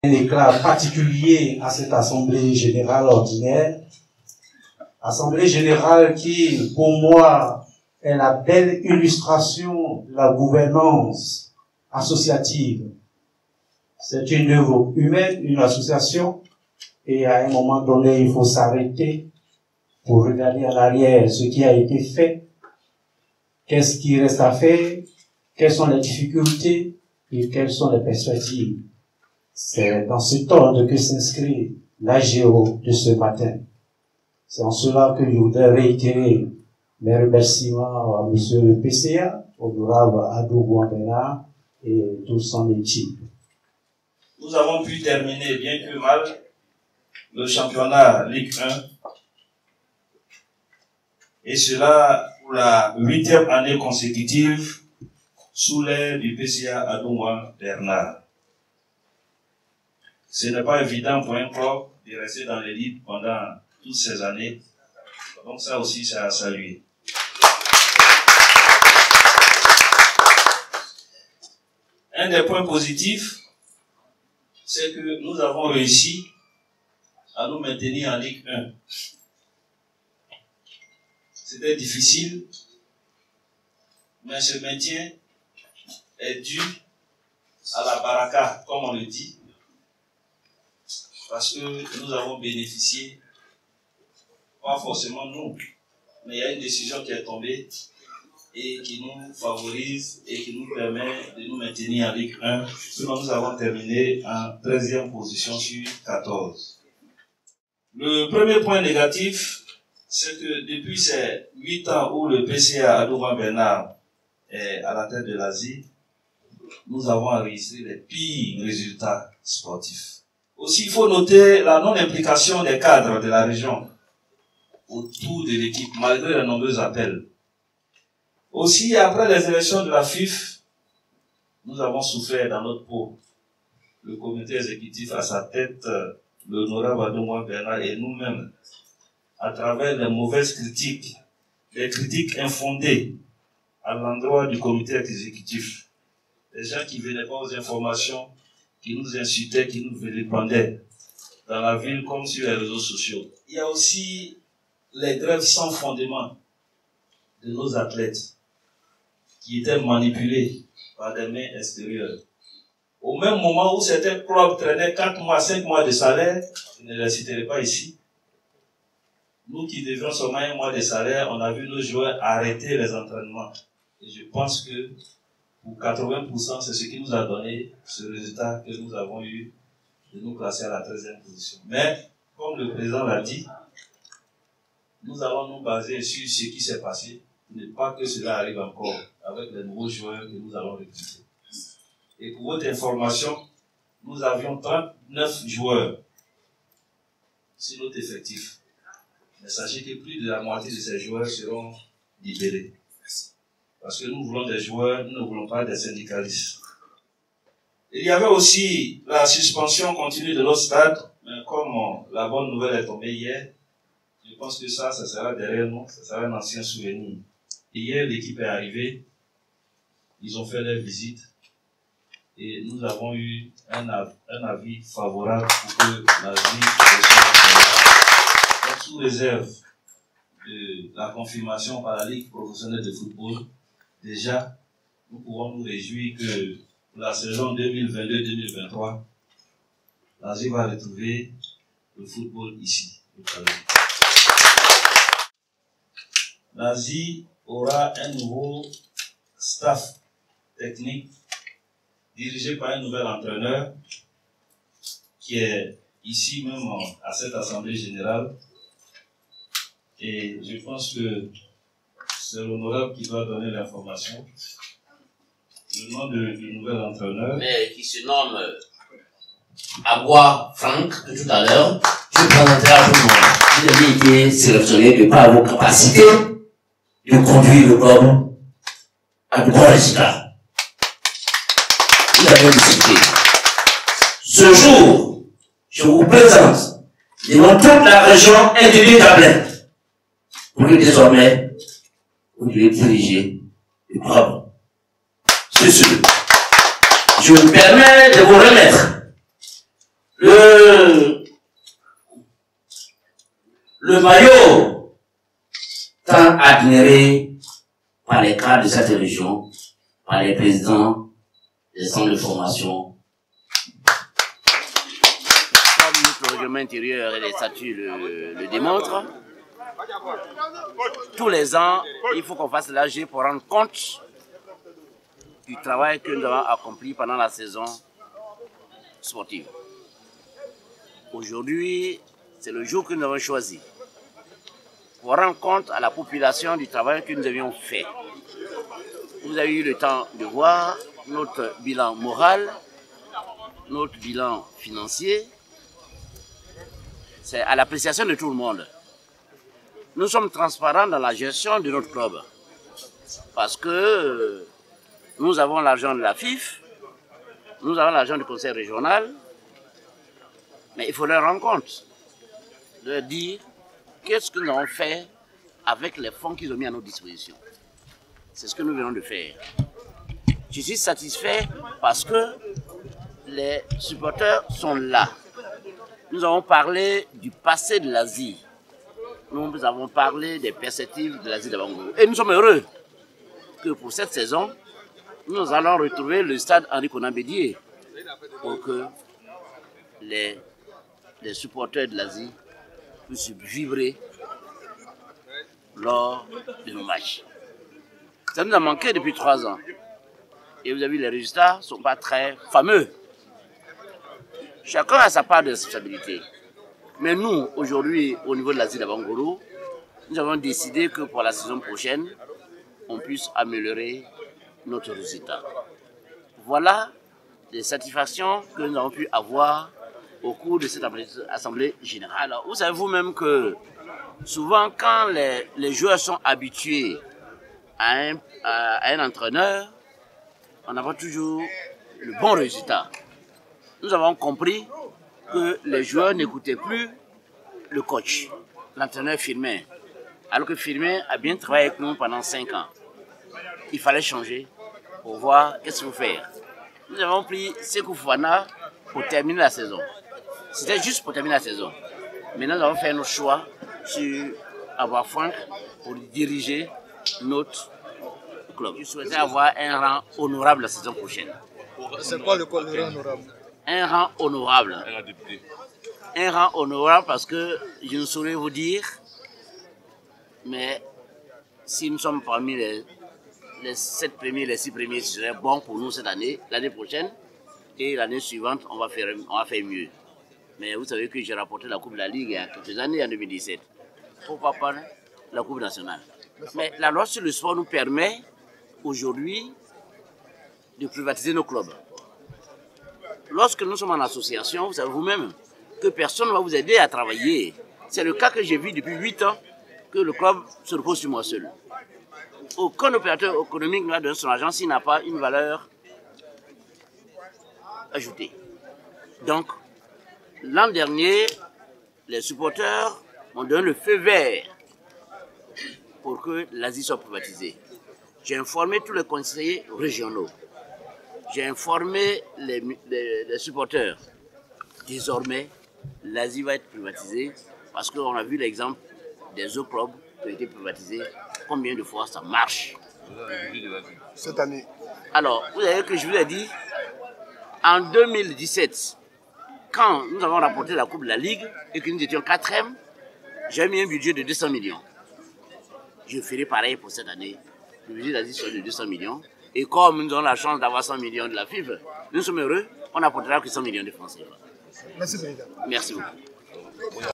Un éclat particulier à cette Assemblée générale ordinaire. Assemblée générale qui, pour moi, est la belle illustration de la gouvernance associative. C'est une œuvre humaine, une association, et à un moment donné, il faut s'arrêter pour regarder à l'arrière ce qui a été fait, qu'est-ce qui reste à faire, quelles sont les difficultés et quelles sont les perspectives. C'est dans cet ordre que s'inscrit l'AGO de ce matin. C'est en cela que je voudrais réitérer mes remerciements à monsieur le PCA, honorable Adou Bouambena et toute son équipe. Nous avons pu terminer bien que mal le championnat Ligue 1 et cela pour la 8e année consécutive sous l'ère du PCA Adoumoua Bernard. Ce n'est pas évident pour un club de rester dans l'élite pendant toutes ces années. Donc ça aussi, c'est à saluer. Un des points positifs, c'est que nous avons réussi à nous maintenir en Ligue 1. C'était difficile, mais ce maintien est dû à la baraka, comme on le dit, parce que nous avons bénéficié, pas forcément nous, mais il y a une décision qui est tombée et qui nous favorise et qui nous permet de nous maintenir en Ligue 1. Sinon, nous avons terminé en 13e position sur 14. Le premier point négatif, c'est que depuis ces 8 ans où le PCA Adoumoua Bernard est à la tête de l'Asie, nous avons enregistré les pires résultats sportifs. Aussi, il faut noter la non-implication des cadres de la région autour de l'équipe, malgré les nombreux appels. Aussi, après les élections de la FIF, nous avons souffert dans notre peau. Le comité exécutif à sa tête, l'honorable Adoumoua Bernard et nous-mêmes, à travers les mauvaises critiques, les critiques infondées à l'endroit du comité exécutif. Les gens qui ne venaient pas aux informations, qui nous insultaient, qui nous vilipendaient dans la ville comme sur les réseaux sociaux. Il y a aussi les grèves sans fondement de nos athlètes qui étaient manipulés par des mains extérieures. Au même moment où certains clubs traînaient 4 mois, 5 mois de salaire, je ne les citerai pas ici, nous qui devions seulement 1 mois de salaire, on a vu nos joueurs arrêter les entraînements. Et je pense que pour 80%, c'est ce qui nous a donné ce résultat que nous avons eu de nous classer à la 13e position. Mais, comme le président l'a dit, nous allons nous baser sur ce qui s'est passé, ne pas que cela arrive encore avec les nouveaux joueurs que nous allons recruter. Et pour votre information, nous avions 39 joueurs sur notre effectif. Mais sachez que plus de la moitié de ces joueurs seront libérés. Parce que nous voulons des joueurs, nous ne voulons pas des syndicalistes. Il y avait aussi la suspension continue de notre stade, mais comme la bonne nouvelle est tombée hier, je pense que ça sera derrière nous, ça sera un ancien souvenir. Hier, l'équipe est arrivée, ils ont fait leur visite, et nous avons eu un avis favorable pour que la vie soit sous réserve de la confirmation par la Ligue professionnelle de football. Déjà, nous pouvons nous réjouir que pour la saison 2022-2023, l'Asie va retrouver le football ici. L'Asie aura un nouveau staff technique dirigé par un nouvel entraîneur qui est ici même à cette Assemblée générale. Et je pense que c'est l'honorable qui doit donner l'information. Le nom du nouvel entraîneur. Mais qui se nomme Aboua Franck, de tout à l'heure. Je présenterai à tout le monde. Vous avez été sélectionné de par vos capacités de conduire le club à de bons résultats. Vous avez discuté. Ce jour, je vous présente devant toute la région indubitable pour que désormais vous devez diriger le club. C'est sûr. Je me permets de vous remettre le maillot tant admiré par les cadres de cette région, par les présidents des centres de formation. Comme notre règlement intérieur et les statuts le démontrent, tous les ans, il faut qu'on fasse l'AG pour rendre compte du travail que nous avons accompli pendant la saison sportive. Aujourd'hui, c'est le jour que nous avons choisi pour rendre compte à la population du travail que nous avions fait. Vous avez eu le temps de voir notre bilan moral, notre bilan financier. C'est à l'appréciation de tout le monde. Nous sommes transparents dans la gestion de notre club parce que nous avons l'argent de la FIF, nous avons l'argent du conseil régional, mais il faut leur rendre compte, de dire qu'est-ce que nous avons fait avec les fonds qu'ils ont mis à notre disposition. C'est ce que nous venons de faire. Je suis satisfait parce que les supporters sont là. Nous avons parlé du passé de l'Asie. Nous avons parlé des perspectives de l'Asie d'Abangourou. Et nous sommes heureux que pour cette saison, nous allons retrouver le stade Henri Konan Bédié pour que les supporters de l'Asie puissent vibrer lors de nos matchs. Ça nous a manqué depuis 3 ans. Et vous avez vu, les résultats ne sont pas très fameux. Chacun a sa part de responsabilité. Mais nous, aujourd'hui, au niveau de l'Asie d'Abangourou, nous avons décidé que pour la saison prochaine, on puisse améliorer notre résultat. Voilà les satisfactions que nous avons pu avoir au cours de cette assemblée générale. Alors, vous savez vous-même que souvent, quand les joueurs sont habitués à un entraîneur, on n'a pas toujours le bon résultat. Nous avons compris que les joueurs n'écoutaient plus le coach, l'entraîneur Firmin. Alors que Firmin a bien travaillé avec nous pendant 5 ans. Il fallait changer pour voir qu'est-ce qu'il faut faire. Nous avons pris Sekou Fofana pour terminer la saison. C'était juste pour terminer la saison. Maintenant, nous avons fait nos choix sur avoir Franck pour diriger notre club. Je souhaitais avoir un rang honorable la saison prochaine. C'est quoi le rang honorable? Un rang honorable. Un rang honorable parce que je ne saurais vous dire, mais si nous sommes parmi les 7 premiers, les 6 premiers, ce serait bon pour nous cette année, l'année prochaine, et l'année suivante, on va faire mieux. Mais vous savez que j'ai rapporté la Coupe de la Ligue il y a quelques années, en 2017. Pourquoi pas la Coupe nationale? Mais la loi sur le sport nous permet aujourd'hui de privatiser nos clubs. Lorsque nous sommes en association, vous savez vous-même que personne ne va vous aider à travailler. C'est le cas que j'ai vu depuis 8 ans, que le club se repose sur moi seul. Aucun opérateur économique ne va donner son argent s'il n'a pas une valeur ajoutée. Donc, l'an dernier, les supporters ont donné le feu vert pour que l'Asie soit privatisée. J'ai informé tous les conseillers régionaux. J'ai informé les supporters. Désormais, l'Asie va être privatisée parce qu'on a vu l'exemple des autres clubs qui ont été privatisés. Combien de fois ça marche cette année? Alors, vous savez que je vous ai dit, en 2017, quand nous avons rapporté la Coupe de la Ligue et que nous étions 4e, j'ai mis un budget de 200 millions. Je ferai pareil pour cette année. Le budget de l'Asie sera de 200 millions. Et comme nous avons la chance d'avoir 100 millions de la FIF, nous sommes heureux, on n'apportera que 100 millions de francs CFA. Merci, Président. Merci beaucoup.